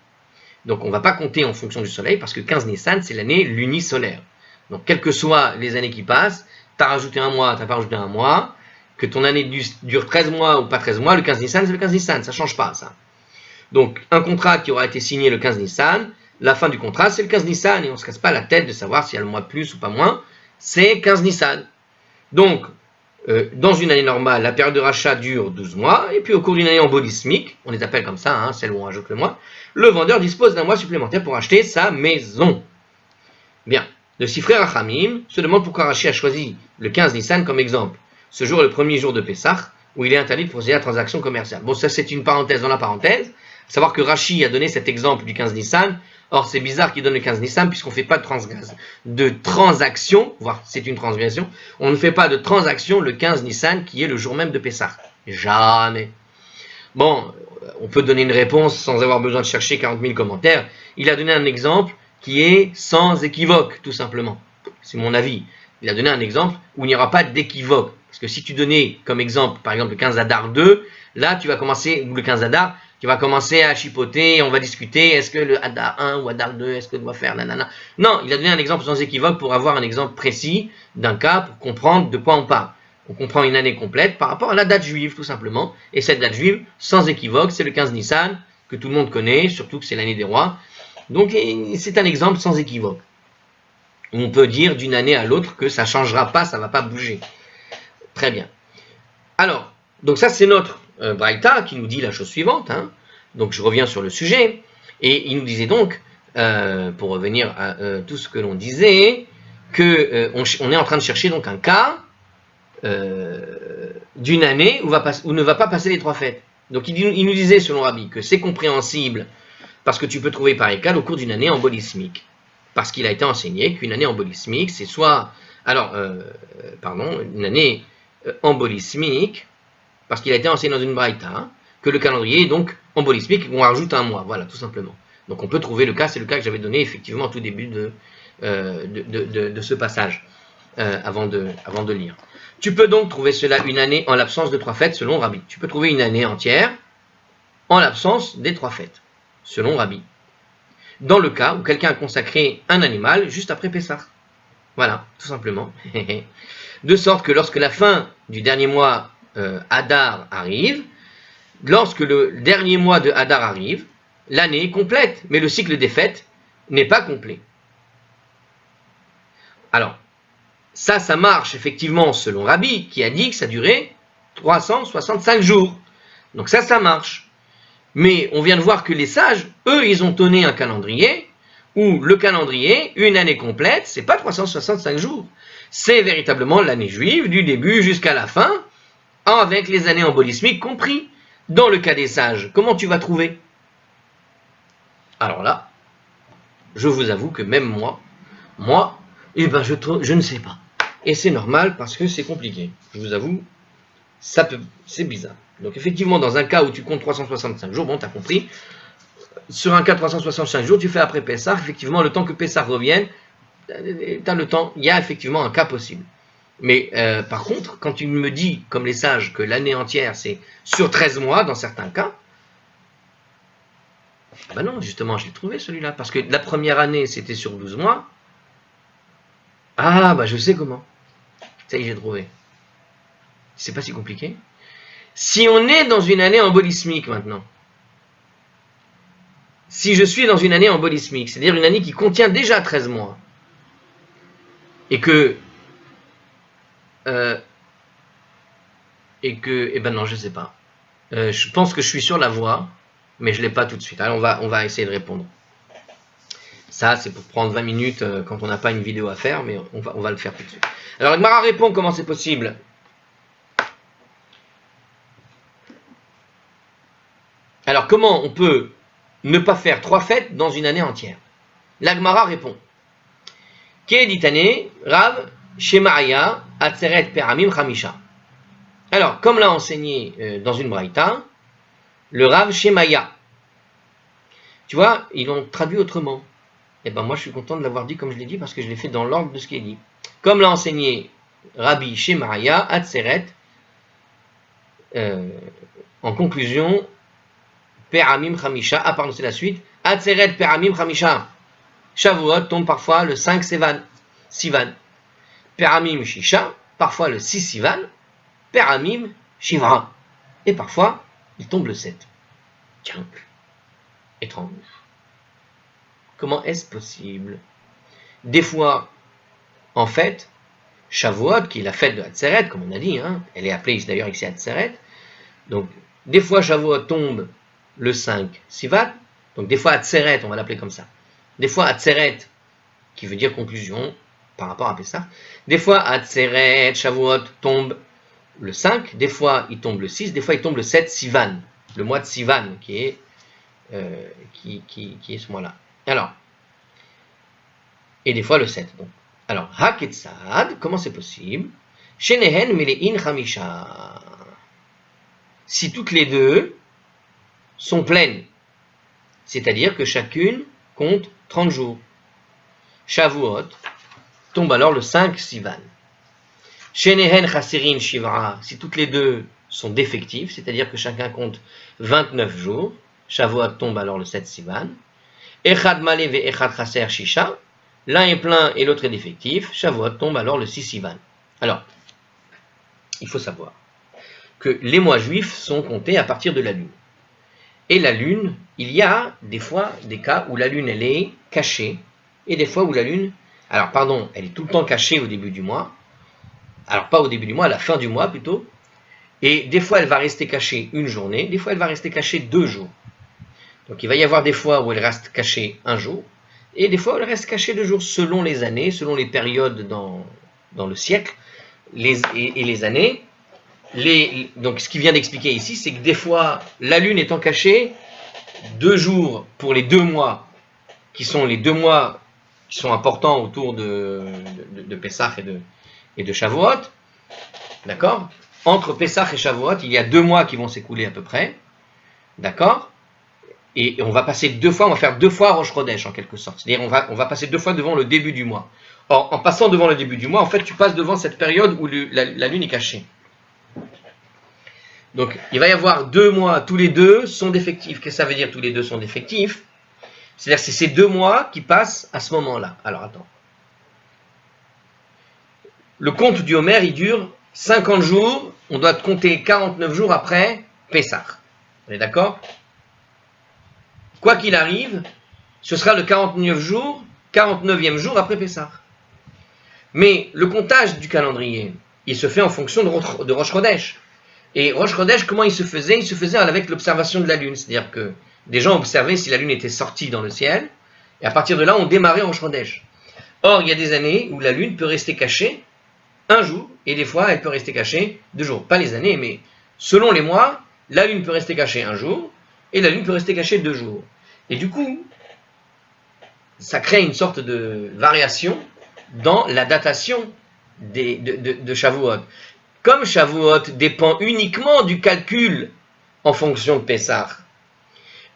Donc on ne va pas compter en fonction du soleil, parce que 15 Nissan, c'est l'année lunisolaire. Donc quelles que soient les années qui passent, tu as rajouté un mois, tu n'as pas rajouté un mois, que ton année dure 13 mois ou pas 13 mois, le 15 Nissan, c'est le 15 Nissan, ça ne change pas ça. Donc un contrat qui aura été signé le 15 Nissan, la fin du contrat, c'est le 15 Nissan, et on ne se casse pas la tête de savoir s'il y a le mois de plus ou pas moins, c'est 15 Nissan. Donc, dans une année normale, la période de rachat dure 12 mois, et puis au cours d'une année embolismique, on les appelle comme ça, celle où on rajoute le mois, le vendeur dispose d'un mois supplémentaire pour acheter sa maison. Bien, le Sifrei Rachamim se demande pourquoi Rashi a choisi le 15 Nissan comme exemple. Ce jour est le premier jour de Pessah, où il est interdit de procéder à la transaction commerciale. Bon, ça c'est une parenthèse dans la parenthèse, savoir que Rashi a donné cet exemple du 15 Nissan. Or, c'est bizarre qu'il donne le 15 Nissan puisqu'on ne fait pas de transaction, voire c'est une transgression, on ne fait pas de transaction le 15 Nissan qui est le jour même de Pessah. Jamais. Bon, on peut donner une réponse sans avoir besoin de chercher 40 000 commentaires. Il a donné un exemple qui est sans équivoque, tout simplement. C'est mon avis. Il a donné un exemple où il n'y aura pas d'équivoque. Parce que si tu donnais comme exemple, par exemple, le 15 Adar 2, là, tu vas commencer, ou le 15 Adar, tu vas commencer à chipoter, on va discuter, est-ce que le Adar 1 ou Adar 2, est-ce que doit faire nanana. Non, il a donné un exemple sans équivoque pour avoir un exemple précis d'un cas, pour comprendre de quoi on parle. On comprend une année complète par rapport à la date juive, tout simplement. Et cette date juive, sans équivoque, c'est le 15 Nissan, que tout le monde connaît, surtout que c'est l'année des rois. Donc, c'est un exemple sans équivoque. On peut dire d'une année à l'autre que ça ne changera pas, ça ne va pas bouger. Très bien. Alors, donc ça c'est notre Braïta qui nous dit la chose suivante. Donc je reviens sur le sujet. Et il nous disait donc, pour revenir à tout ce que l'on disait, qu'on est en train de chercher donc un cas d'une année où ne va pas passer les 3 fêtes. Donc il nous disait selon Rabbi que c'est compréhensible parce que tu peux trouver pareil cas au cours d'une année embolismique. Parce qu'il a été enseigné qu'une année embolismique c'est soit... une année embolismique, parce qu'il a été enseigné dans une braïta, que le calendrier est donc embolismique, on rajoute un mois, voilà, tout simplement. Donc on peut trouver le cas, c'est le cas que j'avais donné effectivement au tout début de ce passage, avant de lire. Tu peux donc trouver cela une année en l'absence de 3 fêtes, selon Rabbi. Tu peux trouver une année entière en l'absence des 3 fêtes, selon Rabbi. Dans le cas où quelqu'un a consacré un animal juste après Pessah. Voilà, tout simplement. De sorte que lorsque la fin du dernier mois Adar arrive, lorsque le dernier mois de Adar arrive, l'année est complète, mais le cycle des fêtes n'est pas complet. Alors, ça marche effectivement selon Rabbi, qui a dit que ça durait 365 jours. Donc ça marche. Mais on vient de voir que les sages, eux, ils ont donné un calendrier, où le calendrier, une année complète, c'est pas 365 jours. C'est véritablement l'année juive, du début jusqu'à la fin, avec les années embolismiques compris. Dans le cas des sages, comment tu vas trouver? Alors là, je vous avoue que même moi, je ne sais pas. Et c'est normal parce que c'est compliqué. Je vous avoue, c'est bizarre. Donc effectivement, dans un cas où tu comptes 365 jours, bon, tu as compris, sur un cas de 365 jours, tu fais après Pessah, effectivement, le temps que Pessah revienne, tu as le temps, il y a effectivement un cas possible. Mais par contre, quand tu me dis, comme les sages, que l'année entière, c'est sur 13 mois, dans certains cas, ben non, justement, je l'ai trouvé celui-là, parce que la première année, c'était sur 12 mois. Ah, bah je sais comment. Ça y est, j'ai trouvé. C'est pas si compliqué. Si on est dans une année embolismique maintenant, si je suis dans une année embolismique, c'est-à-dire une année qui contient déjà 13 mois, et que, eh ben non, je sais pas. Je pense que je suis sur la voie, mais je l'ai pas tout de suite. Alors on va essayer de répondre. Ça, c'est pour prendre 20 minutes quand on n'a pas une vidéo à faire, mais on va le faire tout de suite. Alors, Gmara répond comment c'est possible. Alors, comment on peut ne pas faire 3 fêtes dans une année entière? L'Agmara répond. Keditane, Rav, Shemaya, Atzeret Peramim Chamisha. Alors, comme l'a enseigné dans une braïta, le Rav Shemaya. Tu vois, ils l'ont traduit autrement. Eh ben moi je suis content de l'avoir dit comme je l'ai dit parce que je l'ai fait dans l'ordre de ce qui est dit. Comme l'a enseigné Rabbi Shemaya, Atzeret, en conclusion, Peramim Chamisha, pardon, c'est la suite, Atzeret Peramim Chamisha. Shavuot tombe parfois le 5 Sivan. Peramim Shisha, parfois le 6 Sivan. Peramim Shivra. Et parfois, il tombe le 7. Tiens, étrange. Comment est-ce possible? Des fois, en fait, Shavuot, qui est la fête de Hatzeret, comme on a dit, hein, elle est appelée d'ailleurs ici Hatzeret, donc des fois Shavuot tombe le 5 Sivan, donc des fois Hatzeret, on va l'appeler comme ça, des fois Hatzeret, qui veut dire conclusion, par rapport à Pessah, des fois Hatzeret, Shavuot tombe le 5, des fois il tombe le 6, des fois il tombe le 7 Sivan, le mois de Sivan, qui est ce mois-là. Alors, et des fois le 7. Donc. Alors, Haketsad, comment c'est possible? Shenehen Melein Chamisha. Si toutes les deux sont pleines, c'est-à-dire que chacune compte 30 jours. Shavuot tombe alors le 5 Sivan. Shenehen Chaserin Shivra, si toutes les deux sont défectives, c'est-à-dire que chacun compte 29 jours. Shavuot tombe alors le 7 Sivan. Echad Malé ve Echad Chaser Shisha, l'un est plein et l'autre est défectif. Shavuot tombe alors le 6 Sivan. Alors, il faut savoir que les mois juifs sont comptés à partir de la lune. Et la lune, il y a des fois des cas où la lune elle est cachée et des fois où la lune, alors pardon, elle est tout le temps cachée au début du mois. Alors pas au début du mois, à la fin du mois plutôt. Et des fois elle va rester cachée une journée, des fois elle va rester cachée 2 jours. Donc il va y avoir des fois où elle reste cachée un jour, et des fois où elle reste cachée 2 jours selon les années, selon les périodes dans le siècle, et les années. Donc ce qu'il vient d'expliquer ici, c'est que des fois, la lune étant cachée, 2 jours pour les 2 mois, qui sont les 2 mois qui sont importants autour de Pessah et de Shavuot, d'accord? Entre Pessah et Shavuot, il y a 2 mois qui vont s'écouler à peu près, d'accord? Et on va passer 2 fois, on va faire 2 fois Rosh Chodesh en quelque sorte. C'est-à-dire on va passer 2 fois devant le début du mois. Or, en passant devant le début du mois, en fait, tu passes devant cette période où la lune est cachée. Donc, il va y avoir 2 mois, tous les deux sont défectifs. Qu'est-ce que ça veut dire tous les deux sont défectifs? C'est-à-dire que c'est ces 2 mois qui passent à ce moment-là. Alors, attends. Le compte du Homer, il dure 50 jours. On doit compter 49 jours après Pessah. On est d'accord? Quoi qu'il arrive, ce sera le 49e jour après Pessah. Mais le comptage du calendrier, il se fait en fonction de Rosh Chodesh. Et Rosh Chodesh, comment il se faisait? Il se faisait avec l'observation de la lune. C'est-à-dire que des gens observaient si la lune était sortie dans le ciel, et à partir de là, on démarrait Rosh Chodesh. Or, il y a des années où la lune peut rester cachée un jour, et des fois, elle peut rester cachée 2 jours. Pas les années, mais selon les mois, la lune peut rester cachée un jour, et la lune peut rester cachée 2 jours. Et du coup, ça crée une sorte de variation dans la datation de Shavuot. Comme Shavuot dépend uniquement du calcul en fonction de Pessah,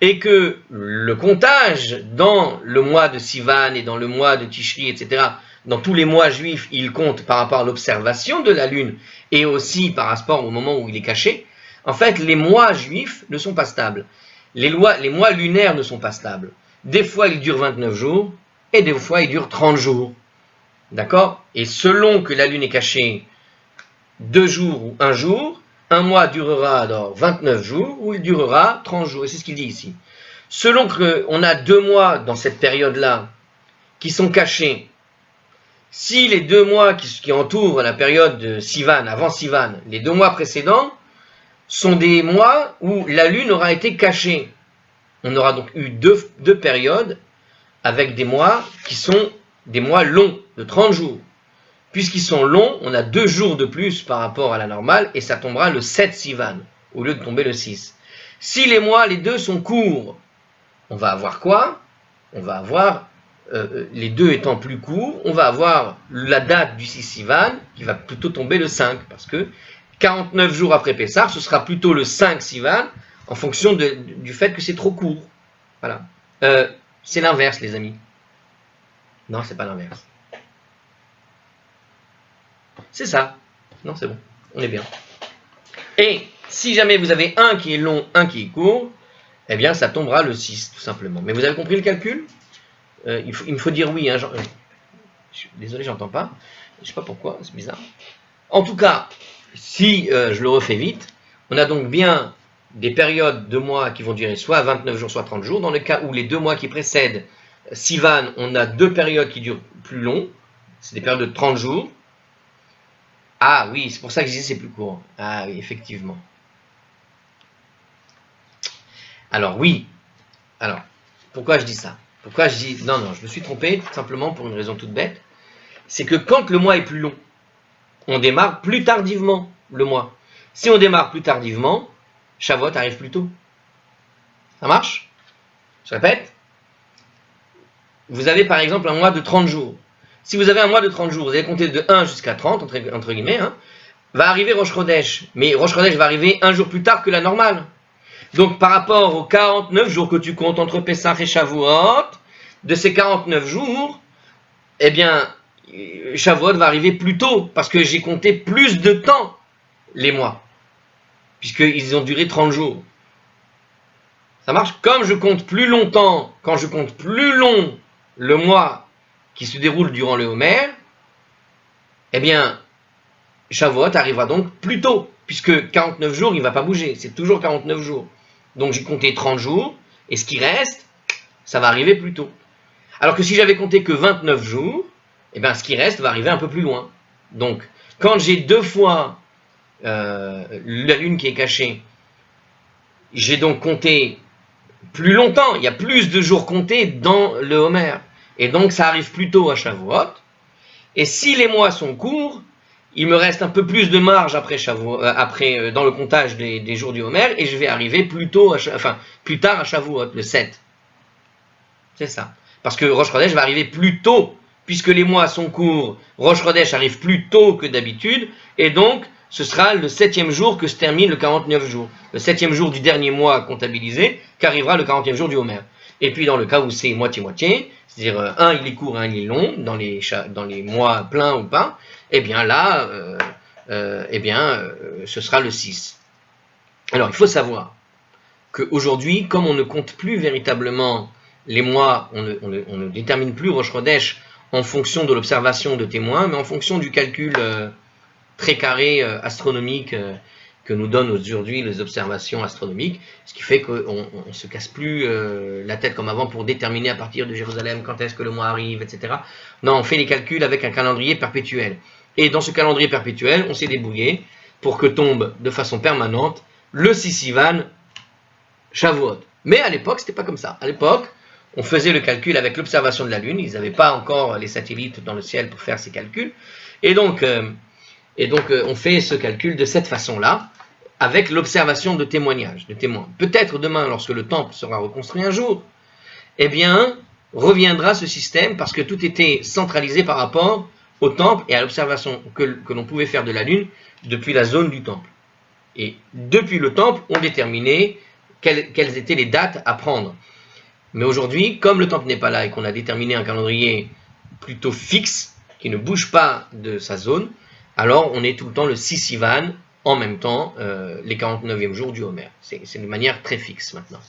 et que le comptage dans le mois de Sivan et dans le mois de Tishri, etc., dans tous les mois juifs, il compte par rapport à l'observation de la lune et aussi par rapport au moment où il est caché. En fait, les mois juifs ne sont pas stables. Les mois lunaires ne sont pas stables. Des fois, ils durent 29 jours et des fois, ils durent 30 jours. D'accord? Et selon que la lune est cachée 2 jours ou 1 jour, un mois durera alors 29 jours ou il durera 30 jours. Et c'est ce qu'il dit ici. Selon qu'on a 2 mois dans cette période-là qui sont cachés, si les 2 mois qui entourent la période de Sivan, avant Sivan, les 2 mois précédents, sont des mois où la lune aura été cachée. On aura donc eu deux périodes avec des mois qui sont des mois longs, de 30 jours. Puisqu'ils sont longs, on a 2 jours de plus par rapport à la normale et ça tombera le 7 Sivan au lieu de tomber le 6. Si les mois, les 2 sont courts, on va avoir quoi? On va avoir, les 2 étant plus courts, on va avoir la date du 6 Sivan qui va plutôt tomber le 5 parce que 49 jours après Pessah, ce sera plutôt le 5 Sivan en fonction du fait que c'est trop court. Voilà. C'est l'inverse, les amis. Non, c'est pas l'inverse. C'est ça. Non, c'est bon. On est bien. Et si jamais vous avez un qui est long, un qui est court, eh bien, ça tombera le 6, tout simplement. Mais vous avez compris le calcul? Il me faut dire oui. Hein, désolé, j'entends pas. Je sais pas pourquoi, c'est bizarre. En tout cas, si je le refais vite, on a donc bien des périodes de mois qui vont durer soit 29 jours, soit 30 jours. Dans le cas où les 2 mois qui précèdent Sivan, on a 2 périodes qui durent plus long. C'est des périodes de 30 jours. Ah oui, c'est pour ça que je disais c'est plus court. Ah oui, effectivement. Alors oui. Alors, pourquoi je dis ça? Pourquoi je dis... Non, je me suis trompé, tout simplement pour une raison toute bête. C'est que quand le mois est plus long, on démarre plus tardivement le mois. Si on démarre plus tardivement, Shavuot arrive plus tôt. Ça marche? Je répète. Vous avez par exemple un mois de 30 jours. Si vous avez un mois de 30 jours, vous allez compter de 1 jusqu'à 30, entre guillemets, hein, va arriver Rosh Chodesh. Mais Rosh Chodesh va arriver un jour plus tard que la normale. Donc par rapport aux 49 jours que tu comptes entre Pessah et Shavuot, de ces 49 jours, eh bien, Shavuot va arriver plus tôt, parce que j'ai compté plus de temps les mois, puisqu'ils ont duré 30 jours. Ça marche? Comme je compte plus longtemps, quand je compte plus long le mois qui se déroule durant le Homer, eh bien, Shavuot arrivera donc plus tôt, puisque 49 jours, il ne va pas bouger, c'est toujours 49 jours. Donc j'ai compté 30 jours, et ce qui reste, ça va arriver plus tôt. Alors que si j'avais compté que 29 jours, eh bien, ce qui reste va arriver un peu plus loin. Donc, quand j'ai 2 fois la lune qui est cachée, j'ai donc compté plus longtemps, il y a plus de jours comptés dans le Homer. Et donc, ça arrive plus tôt à Shavuot. Et si les mois sont courts, il me reste un peu plus de marge après dans le comptage des jours du Homer, et je vais arriver plus tard à Shavuot, le 7. C'est ça. Parce que Rosh Chodesh va arriver plus tôt, puisque les mois sont courts. Rosh Chodesh arrive plus tôt que d'habitude, et donc ce sera le 7e jour que se termine le 49 jours. Le 7e jour du dernier mois comptabilisé, qu'arrivera le 40e jour du Homer. Et puis dans le cas où c'est moitié-moitié, c'est-à-dire un il est court, un il est long, dans les mois pleins ou pas, eh bien là, ce sera le 6. Alors il faut savoir qu'aujourd'hui, comme on ne compte plus véritablement les mois, on ne détermine plus Rosh Chodesh en fonction de l'observation de témoins, mais en fonction du calcul très carré astronomique que nous donnent aujourd'hui les observations astronomiques, ce qui fait qu'on ne se casse plus la tête comme avant pour déterminer à partir de Jérusalem quand est-ce que le mois arrive, etc. Non, on fait les calculs avec un calendrier perpétuel. Et dans ce calendrier perpétuel, on s'est débrouillé pour que tombe de façon permanente le 6 Sivan Shavuot. Mais à l'époque, c'était pas comme ça. À l'époque, on faisait le calcul avec l'observation de la Lune. Ils n'avaient pas encore les satellites dans le ciel pour faire ces calculs. Et donc on fait ce calcul de cette façon-là, avec l'observation de témoignages, de témoins. Peut-être demain, lorsque le temple sera reconstruit un jour, eh bien, reviendra ce système parce que tout était centralisé par rapport au temple et à l'observation que l'on pouvait faire de la Lune depuis la zone du temple. Et depuis le temple, on déterminait quelles étaient les dates à prendre. Mais aujourd'hui, comme le temple n'est pas là et qu'on a déterminé un calendrier plutôt fixe, qui ne bouge pas de sa zone, alors on est tout le temps le 6 Sivan, en même temps, les 49e jours du Homer. C'est de manière très fixe maintenant.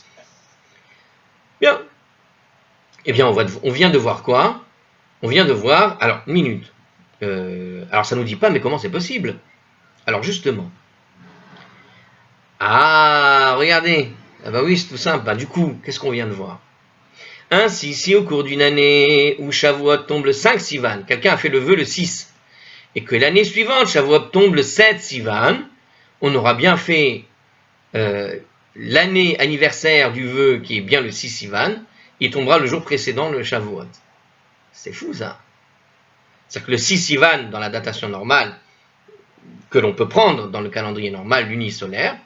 Bien. Eh bien, on vient de voir quoi? On vient de voir, alors, minute. Alors ça ne nous dit pas, mais comment c'est possible? Alors justement. Ah, regardez. Ah bah oui, c'est tout simple. Bah, du coup, qu'est-ce qu'on vient de voir? Ainsi, si au cours d'une année où Shavuot tombe le 5 Sivan, quelqu'un a fait le vœu le 6, et que l'année suivante, Shavuot tombe le 7 Sivan, on aura bien fait l'année anniversaire du vœu qui est bien le 6 Sivan, il tombera le jour précédent le Shavuot. C'est fou ça. C'est-à-dire que le 6 Sivan, dans la datation normale, que l'on peut prendre dans le calendrier normal lunisolaire,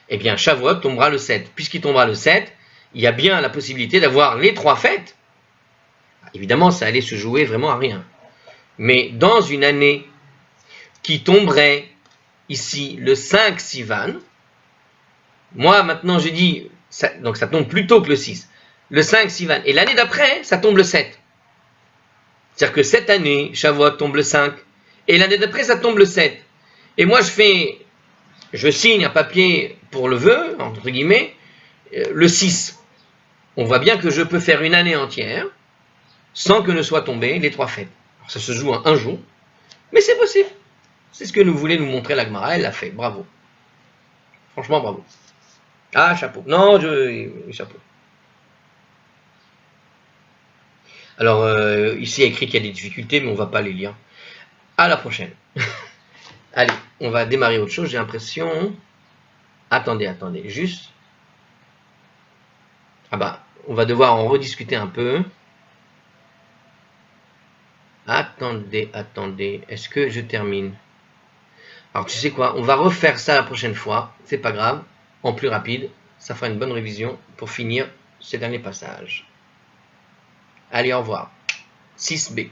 eh bien Shavuot tombera le 7. Puisqu'il tombera le 7, il y a bien la possibilité d'avoir les 3 fêtes. Évidemment, ça allait se jouer vraiment à rien. Mais dans une année qui tomberait ici le 5 Sivan, moi maintenant je dis, donc ça tombe plus tôt que le 6, le 5 Sivan, et l'année d'après, ça tombe le 7. C'est-à-dire que cette année, Shavuot tombe le 5, et l'année d'après, ça tombe le 7. Et moi je signe un papier pour le vœu, entre guillemets, le 6. On voit bien que je peux faire une année entière sans que ne soient tombées les 3 fêtes. Alors, ça se joue en un jour, mais c'est possible. C'est ce que nous voulait nous montrer la Gemara, elle l'a fait, bravo. Franchement, bravo. Ah, chapeau. Non, chapeau. Alors, ici, il y a écrit qu'il y a des difficultés, mais on ne va pas les lire. À la prochaine. Allez, on va démarrer autre chose, j'ai l'impression. Attendez, juste. Ah bah, on va devoir en rediscuter un peu. Attendez, est-ce que je termine? Alors tu sais quoi, on va refaire ça la prochaine fois, c'est pas grave, en plus rapide, ça fera une bonne révision pour finir ce dernier passage. Allez, au revoir. 6b.